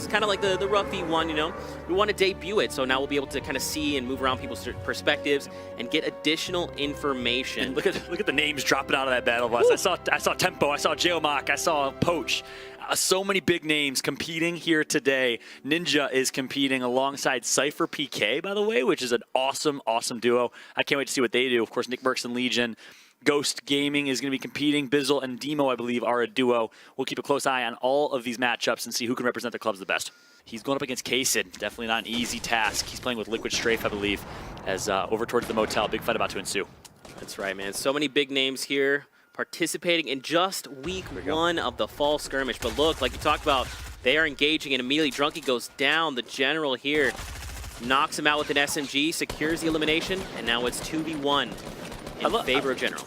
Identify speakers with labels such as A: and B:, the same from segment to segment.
A: kind of like the rough V1, you know. We want to debut it, so now we'll be able to kind of see and move around people's perspectives and get additional information.
B: And look at the names dropping out of that battle bus. I saw Tempo, I saw Geomock, I saw Poach. So many big names competing here today. Ninja is competing alongside Cypher PK, by the way, which is an awesome, awesome duo. I can't wait to see what they do. Of course, Nick Mercs and Legion. Ghost Gaming is going to be competing. Bizzle and Demo, I believe, are a duo. We'll keep a close eye on all of these matchups and see who can represent the clubs the best. He's going up against Kaysid. Definitely not an easy task. He's playing with Liquid Strafe, I believe, as over towards the motel. Big fight about to ensue.
A: That's right, man. So many big names here participating in just week 1 of the fall skirmish. But look, like you talked about, they are engaging, and immediately Drunky goes down. The general here knocks him out with an SMG, secures the elimination, and now it's 2v1 in favor of General.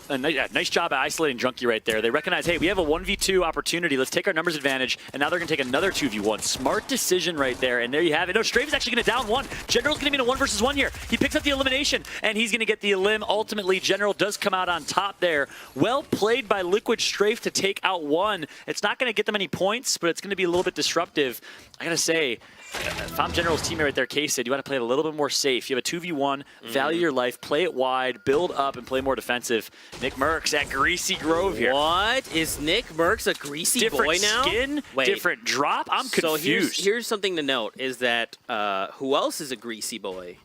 B: Nice job at isolating Drunky right there. They recognize, hey, we have a 1v2 opportunity. Let's take our numbers advantage, and now they're going to take another 2v1. Smart decision right there, and there you have it. No, Strafe is actually going to down one. General's going to be in a 1 versus 1 here. He picks up the elimination, and he's going to get the elim. Ultimately, General does come out on top there. Well played by Liquid Strafe to take out one. It's not going to get them any points, but it's going to be a little bit disruptive. I got to say, if I'm General's teammate right there, Kaysid, you want to play it a little bit more safe. You have a 2v1, value your life, play it wide, build up, and play more defensive. Nick Mercs at Greasy Grove here.
A: What? Is Nick Mercs a Greasy boy now?
B: Different skin, different drop? I'm confused.
A: So here's something to note, is that who else is a Greasy boy?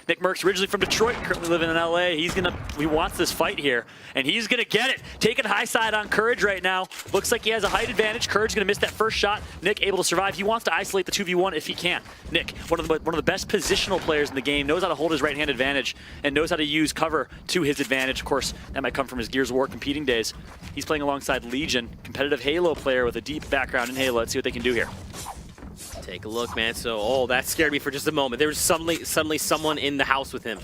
B: Nick Mercs, originally from Detroit, currently living in LA. He wants this fight here, and he's gonna get it. Taking high side on Courage right now. Looks like he has a height advantage. Courage gonna miss that first shot. Nick able to survive. He wants to isolate the 2v1 if he can. Nick, one of the best positional players in the game, knows how to hold his right hand advantage and knows how to use cover to his advantage. Of course, that might come from his Gears of War competing days. He's playing alongside Legion, competitive Halo player with a deep background in Halo. Let's see what they can do here.
A: Take a look, man. So, that scared me for just a moment. There was suddenly someone in the house with him.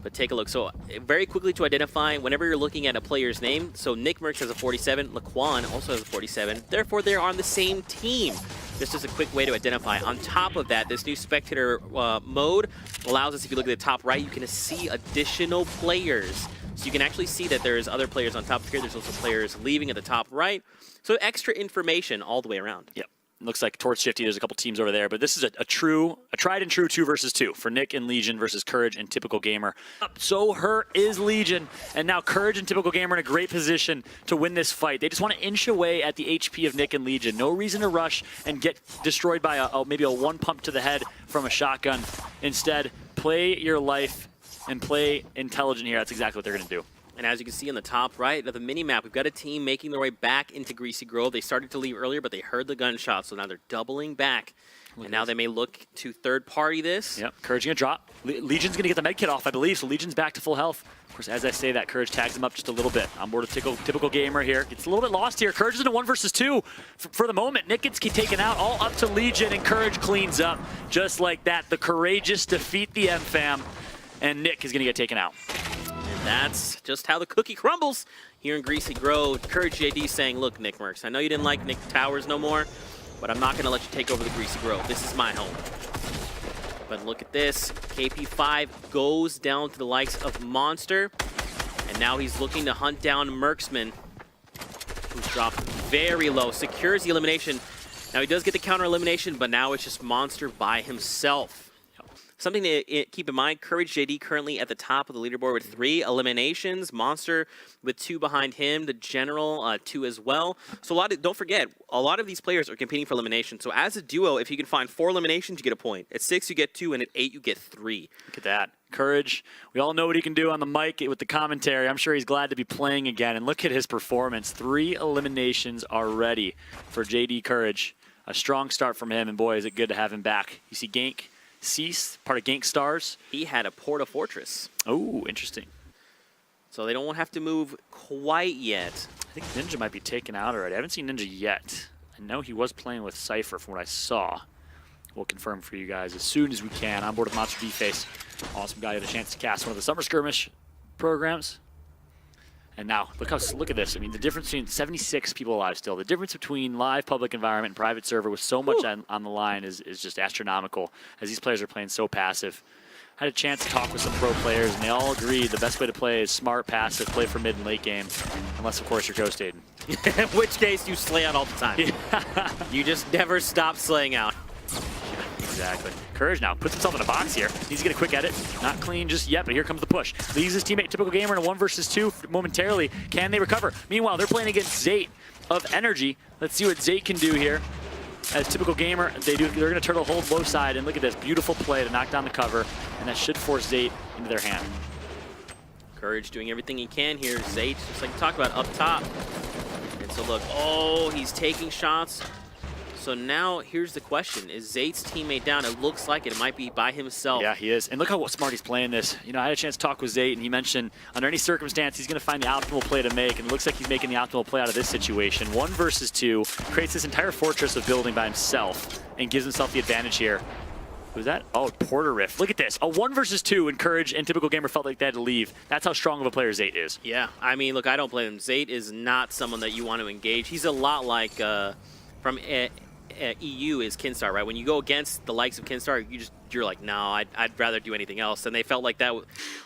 A: But take a look. So, very quickly to identify, whenever you're looking at a player's name, so Nick Mercs has a 47, Laquan also has a 47. Therefore, they're on the same team. This is a quick way to identify. On top of that, this new spectator mode allows us, if you look at the top right, you can see additional players. So you can actually see that there's other players on top here. There's also players leaving at the top right. So extra information all the way around.
B: Yep. Looks like towards Shifty, there's a couple teams over there, but this is a tried and true 2 versus 2 for Nick and Legion versus Courage and Typical Gamer. So hurt is Legion, and now Courage and Typical Gamer in a great position to win this fight. They just want to inch away at the HP of Nick and Legion. No reason to rush and get destroyed by maybe a 1 pump to the head from a shotgun. Instead, play your life and play intelligent here. That's exactly what they're going to do.
A: And as you can see on the top right of the mini-map, we've got a team making their way back into Greasy Grove. They started to leave earlier, but they heard the gunshot, so now they're doubling back. And now they may look to third-party this.
B: Yep, Courage going to drop. Legion's going to get the med kit off, I believe, so Legion's back to full health. Of course, as I say that, Courage tags him up just a little bit. On board with Typical Gamer here. Gets a little bit lost here. Courage is in a 1 versus 2 for the moment. Nick gets taken out, all up to Legion, and Courage cleans up. Just like that, the Courageous defeat the M-Fam, and Nick is going to get taken out.
A: That's just how the cookie crumbles here in Greasy Grove. Courage JD saying, look, Nick Mercs, I know you didn't like Nick Towers no more, but I'm not going to let you take over the Greasy Grove. This is my home. But look at this. KP5 goes down to the likes of Monster, and now he's looking to hunt down Mercsman, who's dropped very low, secures the elimination. Now he does get the counter elimination, but now it's just Monster by himself. Something to keep in mind, Courage JD currently at the top of the leaderboard with 3 eliminations. Monster with 2 behind him. The General, 2 as well. So don't forget, a lot of these players are competing for elimination. So as a duo, if you can find 4 eliminations, you get a point. At 6, you get 2, and at 8, you get 3.
B: Look at that. Courage, we all know what he can do on the mic with the commentary. I'm sure he's glad to be playing again. And look at his performance. 3 eliminations already for JD Courage. A strong start from him, and boy, is it good to have him back. You see Gank. Cease, part of Gank Stars.
A: He had a Porta Fortress.
B: Oh, interesting.
A: So they don't have to move quite yet.
B: I think Ninja might be taken out already. I haven't seen Ninja yet. I know he was playing with Cypher from what I saw. We'll confirm for you guys as soon as we can. On board with Monster B-Face. Awesome guy who had a chance to cast one of the Summer Skirmish programs. And now, look at this. I mean, the difference between 76 people alive still. The difference between live public environment and private server with so much on the line is just astronomical, as these players are playing so passive. I had a chance to talk with some pro players, and they all agreed the best way to play is smart, passive, play for mid and late game, unless, of course, you're Ghost Aiden.
A: In which case, you slay out all the time. You just never stop slaying out.
B: Exactly. Courage now puts himself in a box here. Needs to get a quick edit. Not clean just yet, but here comes the push. Leaves his teammate Typical Gamer in a 1 versus 2 momentarily. Can they recover? Meanwhile, they're playing against Zate of Energy. Let's see what Zate can do here. As Typical Gamer, they're going to turtle hold low side, and look at this beautiful play to knock down the cover, and that should force Zate into their hand.
A: Courage doing everything he can here. Zate, just like we talked about, up top. And so look, oh, he's taking shots. So now here's the question. Is Zate's teammate down? It looks like it might be by himself.
B: Yeah, he is. And look how smart he's playing this. You know, I had a chance to talk with Zate, and he mentioned under any circumstance, he's going to find the optimal play to make. And it looks like he's making the optimal play out of this situation. 1 versus 2, creates this entire fortress of building by himself and gives himself the advantage here. Who's that? Oh, Porter Rift. Look at this. A 1 versus 2, and Courage and Typical Gamer felt like they had to leave. That's how strong of a player Zate is.
A: Yeah, I mean, look, I don't blame him. Zate is not someone that you want to engage. He's a lot like from EU is Kinstar, right? When you go against the likes of Kinstar, you're like, no, I'd rather do anything else. And they felt like that.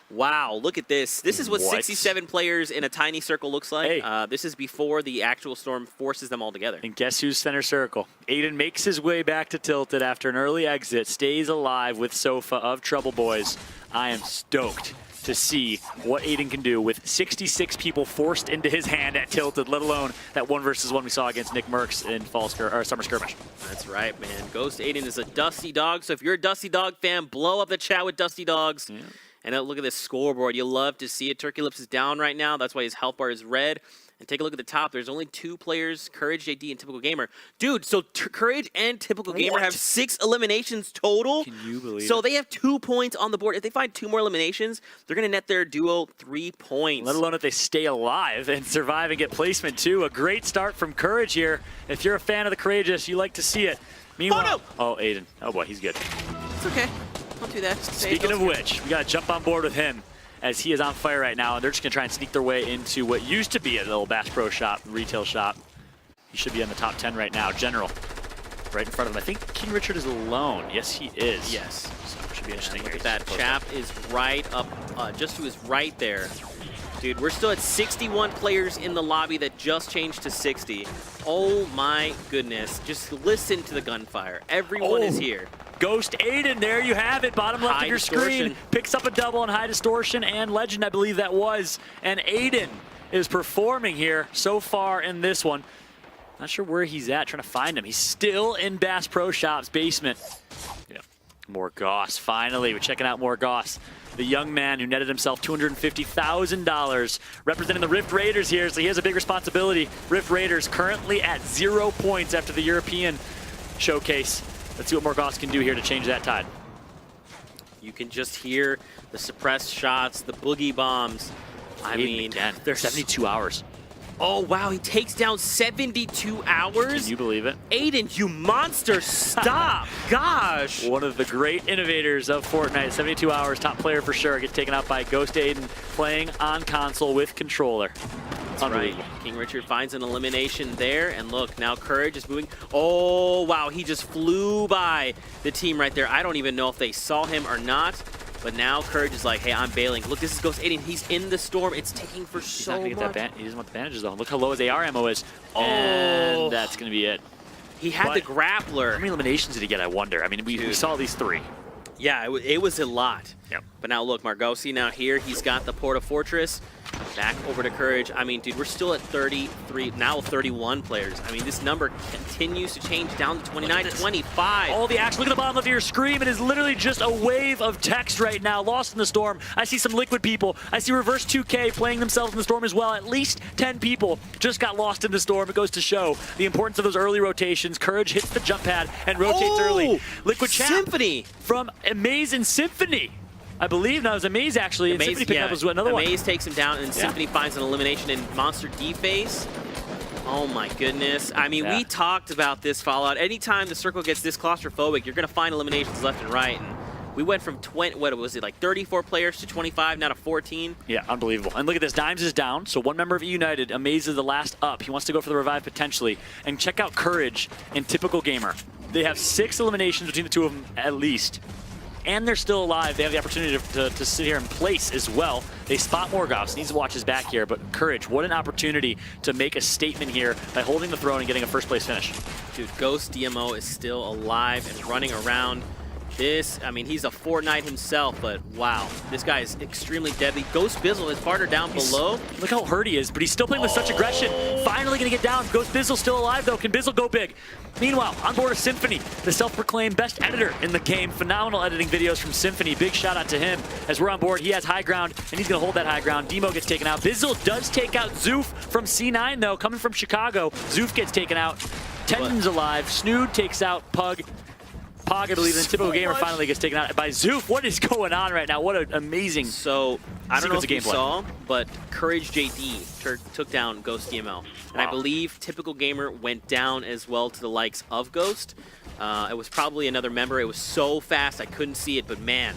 A: Wow, look at this. This is what 67 players in a tiny circle looks like.
B: Hey.
A: This is before the actual storm forces them all together.
B: And guess who's center circle? Aiden makes his way back to Tilted after an early exit, stays alive with Sofa of Trouble Boys. I am stoked to see what Aiden can do with 66 people forced into his hand at Tilted, let alone that 1 versus 1 we saw against Nick Merckx in Summer Skirmish.
A: That's right, man. Ghost Aiden is a Dusty Dog, so if you're a Dusty Dog fan, blow up the chat with Dusty Dogs. Yeah. And look at this scoreboard. You love to see it. Turkey Lips is down right now. That's why his health bar is red. And take a look at the top. There's only 2 players, Courage, JD, and Typical Gamer. Dude, so Courage and Typical Gamer have 6 eliminations total.
B: Can you believe
A: So
B: it?
A: they have 2 points on the board. If they find 2 more eliminations, they're going to net their duo 3 points.
B: Let alone if they stay alive and survive and get placement, too. A great start from Courage here. If you're a fan of the Courageous, you like to see it. Meanwhile, oh, Aiden. Oh, boy, he's good.
A: It's okay. Don't do that.
B: Speaking of which, we got to jump on board with him, as he is on fire right now, and they're just going to try and sneak their way into what used to be a little Bass Pro shop, retail shop. He should be in the top 10 right now. General, right in front of him. I think King Richard is alone. Yes, he is.
A: Yes.
B: So it should be interesting.
A: Look at that. Chap is right up, just to his right there. Dude, we're still at 61 players in the lobby that just changed to 60. Oh my goodness. Just listen to the gunfire. Everyone is here.
B: Ghost Aiden, there you have it, bottom left of your screen. Picks up a double on High Distortion and Legend, I believe that was. And Aiden is performing here so far in this one. Not sure where he's at, trying to find him. He's still in Bass Pro Shop's basement. Yeah. Morgoss, finally, we're checking out Morgoss. The young man who netted himself $250,000, representing the Rift Raiders here, so he has a big responsibility. Rift Raiders currently at 0 points after the European showcase. Let's see what Morgoss can do here to change that tide.
A: You can just hear the suppressed shots, the boogie bombs. I mean,
B: again, they're 72 hours.
A: Oh, wow, he takes down 72 hours?
B: Can you believe it?
A: Aiden, you monster, stop! Gosh!
B: One of the great innovators of Fortnite, 72 hours, top player for sure, gets taken out by Ghost Aiden, playing on console with controller.
A: That's right. King Richard finds an elimination there, and look, now Courage is moving. Oh, wow, he just flew by the team right there. I don't even know if they saw him or not. But now Courage is like, hey, I'm bailing. Look, this is Ghost Aiden. He's in the storm. It's taking for so much. He
B: doesn't want the bandages, though. Look how low his AR ammo is.
A: Oh.
B: And that's going to be it.
A: He had the grappler.
B: How many eliminations did he get, I wonder? I mean, we saw these 3.
A: Yeah, it was a lot.
B: Yep.
A: But now look, Margosi now here. He's got the Porta Fortress. Back over to Courage. I mean, dude, we're still at 33, now 31 players. I mean, this number continues to change down to 29, 25.
B: All the action. Look at the bottom of your screen. It is literally just a wave of text right now. Lost in the storm. I see some Liquid people. I see Reverse 2K playing themselves in the storm as well. At least 10 people just got lost in the storm. It goes to show the importance of those early rotations. Courage hits the jump pad and rotates early. Liquid Chat
A: Symphony
B: from Amaze and Symphony. I believe that was Amaze actually.
A: Amaze,
B: and Symphony picked up as another one.
A: Amaze takes him down, and Symphony finds an elimination in Monster D-Phase. Oh my goodness. I mean, we talked about this Fallout. Anytime the circle gets this claustrophobic, you're going to find eliminations left and right. And we went from 20, what was it, like 34 players to 25, now to 14.
B: Yeah, unbelievable. And look at this, Dimes is down, so one member of United, Amaze is the last up. He wants to go for the revive potentially. And check out Courage and Typical Gamer. They have 6 eliminations between the two of them at least. and they're still alive. They have the opportunity to sit here and place as well. They spot Morgoth, needs to watch his back here, but Courage, what an opportunity to make a statement here by holding the throne and getting a first place finish.
A: Dude, Ghost DMO is still alive and running around. This, I mean, he's a Fortnite himself, but wow, this guy is extremely deadly. Ghost Bizzle, his partner down below.
B: Look how hurt he is, but he's still playing with such aggression. Finally gonna get down. Ghost Bizzle still alive though. Can Bizzle go big? Meanwhile, on board of Symphony, the self-proclaimed best editor in the game. Phenomenal editing videos from Symphony. Big shout out to him. As we're on board, he has high ground, and he's gonna hold that high ground. Demo gets taken out. Bizzle does take out Zoof from C9 though, coming from Chicago. Zoof gets taken out. Tendon's alive. Snood takes out Pug. Pog, I believe, in Typical Gamer finally gets taken out by Zoof. What is going on right now? What an amazing
A: So, I don't know if you
B: gameplay.
A: saw, but Courage JD took down Ghost DML. And I believe Typical Gamer went down as well to the likes of Ghost. It was probably another member. It was so fast I couldn't see it, but man,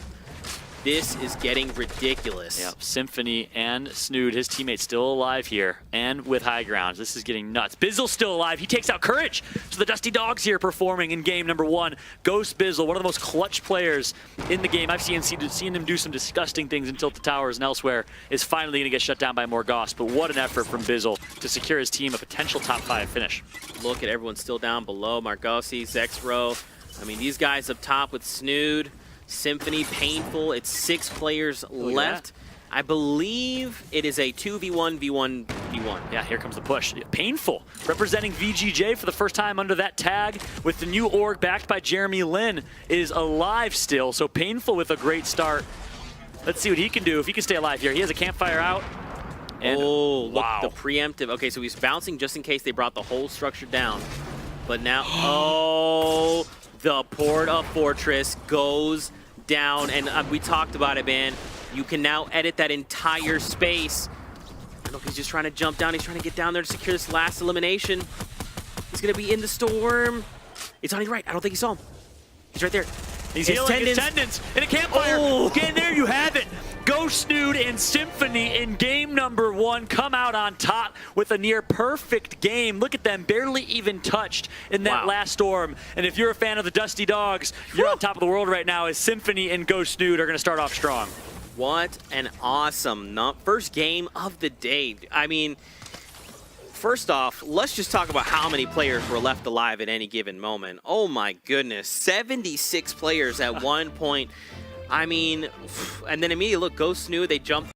A: this is getting ridiculous.
B: Yep, Symphony and Snood, his teammate, still alive here, and with high grounds. This is getting nuts. Bizzle's still alive. He takes out Courage. So the Dusty Dogs here performing in game number 1. Ghost Bizzle, one of the most clutch players in the game. I've seen him do some disgusting things in Tilted Towers and elsewhere, is finally going to get shut down by Morgoth. But what an effort from Bizzle to secure his team a potential top 5 finish.
A: Look at everyone still down below. Margossi, Zexro. I mean, these guys up top with Snood. Symphony, Painful. It's 6 players left. I believe it is a 2v1, v1, v1.
B: Yeah, here comes the push. Painful, representing VGJ for the first time under that tag with the new org backed by Jeremy Lin, is alive still. So Painful with a great start. Let's see what he can do if he can stay alive here. He has a campfire out. And
A: oh,
B: wow.
A: Look, the preemptive. Okay, so he's bouncing just in case they brought the whole structure down. But now, oh, the Porta Fortress goes down, and we talked about it, man. You can now edit that entire space. Look, he's just trying to jump down. He's trying to get down there to secure this last elimination. He's gonna be in the storm. It's on his right. I don't think he saw him. He's right there.
B: He's healing his tendons in a campfire.
A: Oh.
B: Again, there you have it. Ghost Snood and Symphony in game number 1 come out on top with a near perfect game. Look at them, barely even touched in that last storm. And if you're a fan of the Dusty Dogs, you're on top of the world right now as Symphony and Ghost Snood are going to start off strong.
A: What an awesome first game of the day. I mean, first off, let's just talk about how many players were left alive at any given moment. Oh my goodness, 76 players at one point. I mean, and then immediately, look, Ghost Snood, they jumped